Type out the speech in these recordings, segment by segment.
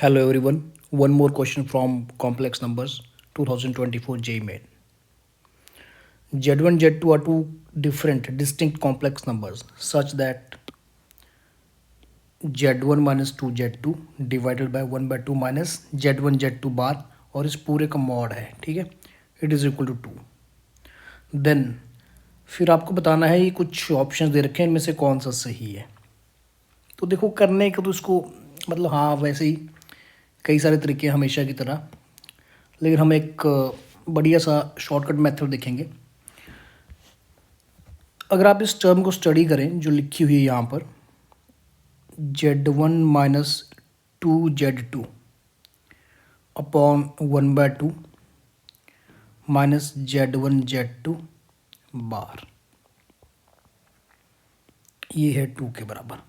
Hello everyone. One more question from complex numbers 2024 JEE Main. Z1 Z2 are two different distinct complex numbers such that Z1 minus 2 Z2 divided by 1 by 2 minus Z1 Z2 बार और इस पूरे का mod है, ठीक है, it is equal to 2. Then फिर आपको बताना है ये कुछ ऑप्शंस दे रखे हैं, इनमें से कौन सा सही है. तो देखो करने का तो इसको मतलब हाँ वैसे ही कई सारे तरीके हैं हमेशा की तरह, लेकिन हम एक बढ़िया सा शॉर्टकट मेथड देखेंगे. अगर आप इस टर्म को स्टडी करें जो लिखी हुई है यहाँ पर Z1 minus 2Z2 upon 1 by 2 minus Z1 Z2 bar, ये है 2 के बराबर.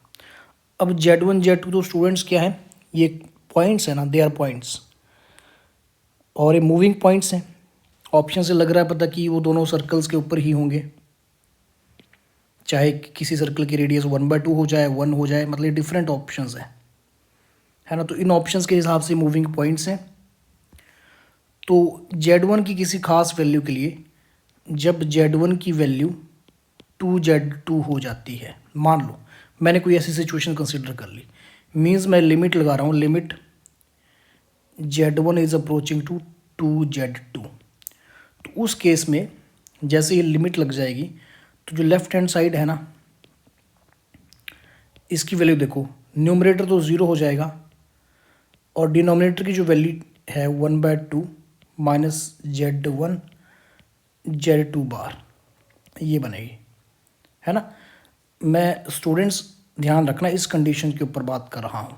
अब Z1 Z2 तो स्टूडेंट्स क्या है, ये पॉइंट्स है ना, दे आर पॉइंट्स और ये मूविंग पॉइंट्स हैं. ऑप्शन से लग रहा है पता कि वो दोनों सर्कल्स के ऊपर ही होंगे, चाहे किसी सर्कल की रेडियस 1 बाय 2 हो जाए 1 हो जाए, मतलब डिफरेंट ऑप्शंस हैं, है ना. तो इन ऑप्शंस के हिसाब से मूविंग पॉइंट्स हैं. तो Z1 की किसी खास वैल्यू के लिए जब Z1 की वैल्यू 2Z2 हो जाती है, मान लो मैंने कोई ऐसी सिचुएशन कंसिडर कर ली, मीन्स मैं लिमिट लगा रहा हूँ, limit Z1 is approaching to 2Z2. तो उस केस में जैसे ये लिमिट लग जाएगी तो जो लेफ्ट हैंड साइड है ना, इसकी वैल्यू देखो, न्यूमरेटर तो ज़ीरो हो जाएगा और डिनोमिनेटर की जो वैल्यू है 1 by 2 minus Z1 Z2 bar, ये बनेगी, है ना. मैं स्टूडेंट्स ध्यान रखना इस कंडीशन के ऊपर बात कर रहा हूँ.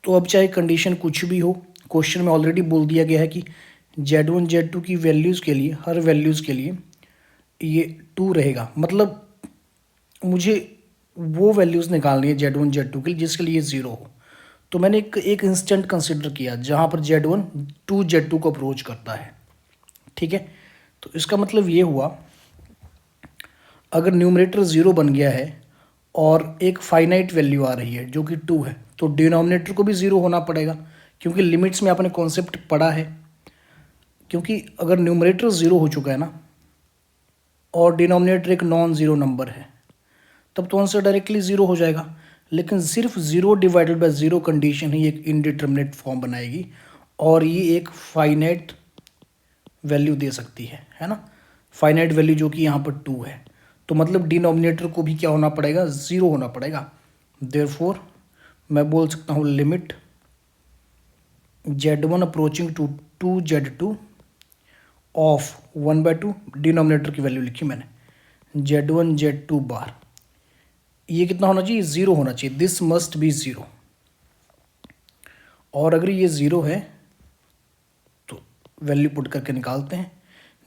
तो अब चाहे कंडीशन कुछ भी हो, क्वेश्चन में ऑलरेडी बोल दिया गया है कि Z1 Z2 की वैल्यूज़ के लिए, हर वैल्यूज़ के लिए ये 2 रहेगा. मतलब मुझे वो वैल्यूज़ निकालनी है Z1 Z2 के लिए जिसके लिए 0 हो. तो मैंने एक इंस्टेंट कंसिडर किया जहाँ पर Z1 2 Z2 को अप्रोच करता है, ठीक है. तो इसका मतलब ये हुआ, अगर न्यूमरेटर 0 बन गया है और एक फाइनाइट वैल्यू आ रही है जो कि 2 है, तो डिनोमिनेटर को भी 0 होना पड़ेगा, क्योंकि लिमिट्स में आपने कॉन्सेप्ट पढ़ा है. क्योंकि अगर न्यूमरेटर 0 हो चुका है ना और डिनोमिनेटर एक नॉन ज़ीरो नंबर है, तब तो आंसर डायरेक्टली 0 हो जाएगा. लेकिन सिर्फ 0 डिवाइडेड बाय 0 कंडीशन ही एक इनडिटर्मिनेट फॉर्म बनाएगी और ये एक फाइनाइट वैल्यू दे सकती है ना. फाइनाइट वैल्यू जो कि यहाँ पर 2 है, तो मतलब डिनोमिनेटर को भी क्या होना पड़ेगा, 0 होना पड़ेगा. देयरफॉर मैं बोल सकता हूँ limit Z1 approaching to 2Z2 of 1 by 2, denominator की वैल्यू लिखी मैंने, Z1 Z2 बार, ये कितना होना चाहिए, 0 होना चाहिए. This must be 0. और अगर ये 0 है तो वैल्यू पुट करके निकालते हैं.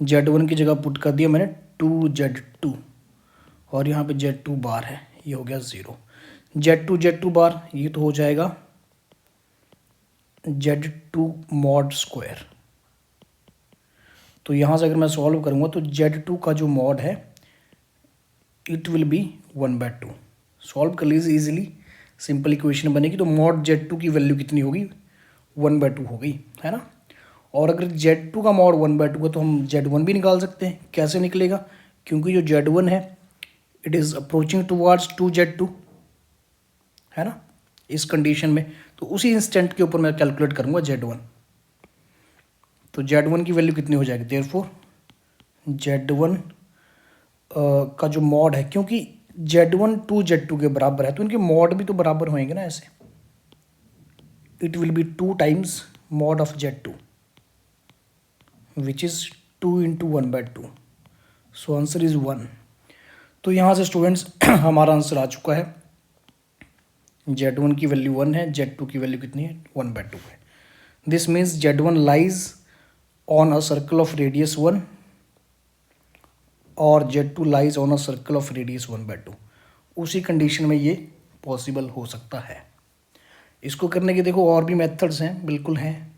Z1 की जगह पुट कर दिया मैंने 2Z2 और यहाँ पे Z2 बार है, ये हो गया 0. Z2 बार ये तो हो जाएगा Z2 मॉड स्क्वायर. तो यहाँ से अगर मैं सॉल्व करूँगा तो Z2 का जो मॉड है it will be 1 by 2. Solve कर लीजिए इजीली, सिंपल इक्वेशन बनेगी. तो मॉड Z2 की वैल्यू कितनी होगी, 1 बाय 2 हो गई, है ना. और अगर Z2 का मॉड 1 बाय 2 है तो हम Z1 भी निकाल सकते हैं. कैसे निकलेगा, क्योंकि जो Z1 है it is approaching towards 2Z2, है ना, इस कंडीशन में. तो उसी इंस्टेंट के ऊपर मैं कैलकुलेट करूँगा Z1. तो Z1 की वैल्यू कितनी हो जाएगी, देयरफॉर Z1 का जो मॉड है, क्योंकि Z1 2Z2 के बराबर है तो इनके मॉड भी तो बराबर होंगे ना ऐसे. It will be 2 times mod of Z2 which is 2 into 1 by 2. So answer is 1. तो यहाँ से स्टूडेंट्स हमारा आंसर आ चुका है. Z1 की वैल्यू 1 है, Z2 की वैल्यू कितनी है, 1 बाय 2 है. This means Z1 lies on a circle of radius 1 और Z2 lies on a circle of radius 1 by 2. उसी कंडीशन में ये पॉसिबल हो सकता है. इसको करने के देखो और भी मेथड्स हैं, बिल्कुल हैं,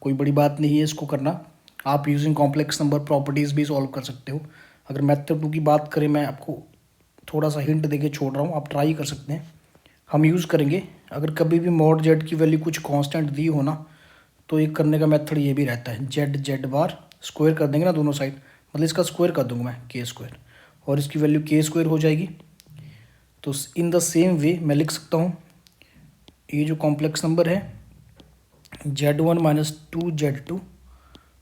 कोई बड़ी बात नहीं है इसको करना. आप यूजिंग कॉम्प्लेक्स नंबर प्रॉपर्टीज़ भी सॉल्व कर सकते हो. अगर मेथड 2 की बात करें, मैं आपको थोड़ा सा हिंट देके छोड़ रहा हूँ, आप ट्राई कर सकते हैं. हम यूज़ करेंगे अगर कभी भी मॉड जेड की वैल्यू कुछ कांस्टेंट दी हो ना, तो एक करने का मेथड ये भी रहता है, जेड बार स्क्वायर कर देंगे ना दोनों साइड, मतलब इसका स्क्वायर कर दूंगा मैं के स्क्वायर, और इसकी वैल्यू के स्क्वायर हो जाएगी। तो इन द सेम वे मैं लिख सकता हूँ ये जो कॉम्प्लेक्स नंबर है z1 minus 2z2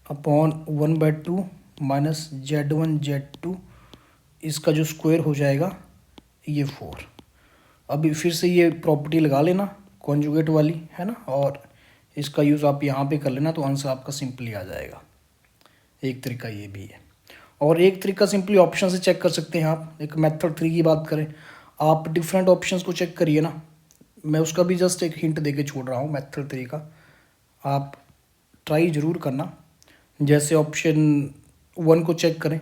upon 1/2 minus z1 z2, इसका जो स्क्वायर हो जाएगा ये 4। अभी फिर से ये प्रॉपर्टी लगा लेना कॉन्जुगेट वाली, है ना, और इसका यूज़ आप यहाँ पे कर लेना, तो आंसर आपका सिंपली आ जाएगा। एक तरीका ये भी है, और एक तरीका सिंपली ऑप्शन से चेक कर सकते हैं आप। एक मेथड 3 की बात करें, आप डिफरेंट ऑप्शंस को चेक करिए ना, मैं उसका भी जस्ट एक हिंट दे के छोड़ रहा हूँ मेथड 3 का, आप ट्राई ज़रूर करना। जैसे ऑप्शन 1 को चेक करें,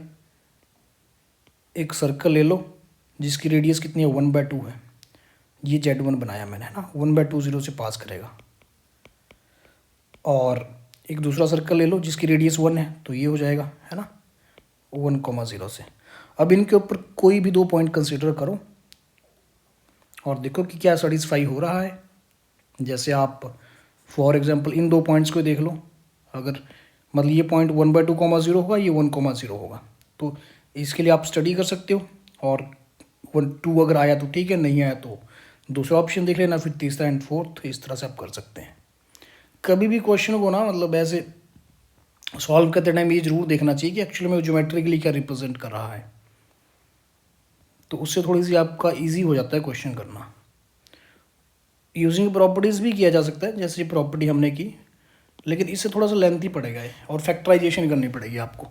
एक सर्कल ले लो जिसकी रेडियस कितनी है 1/2 है, ये z1 बनाया मैंने, है ना, 1/2 0 से पास करेगा। और एक दूसरा सर्कल ले लो जिसकी रेडियस 1 है, तो ये हो जाएगा, है ना, 1,0 से। अब इनके ऊपर कोई भी 2 पॉइंट कंसिडर करो और देखो कि क्या सेटिस्फाई हो रहा है। जैसे आप फॉर एग्जांपल इन 2 पॉइंट्स को देख लो, अगर मतलब ये पॉइंट 1/2, 0 होगा, ये 1,0 होगा, तो इसके लिए आप स्टडी कर सकते हो, और 1/2 अगर आया तो ठीक है, नहीं आया तो दूसरा ऑप्शन देख लेना, फिर तीसरा एंड फोर्थ, इस तरह से आप कर सकते हैं। कभी भी क्वेश्चन को ना मतलब ऐसे सॉल्व करते टाइम ये जरूर देखना चाहिए कि एक्चुअली में ज्योमेट्रिकली क्या रिप्रेजेंट कर रहा है, तो उससे थोड़ी सी आपका ईजी हो जाता है क्वेश्चन करना। यूजिंग प्रॉपर्टीज़ भी किया जा सकता है, जैसे ये प्रॉपर्टी हमने की, लेकिन इससे थोड़ा सा लेंथी पड़ेगा और फैक्टराइजेशन करनी पड़ेगी आपको।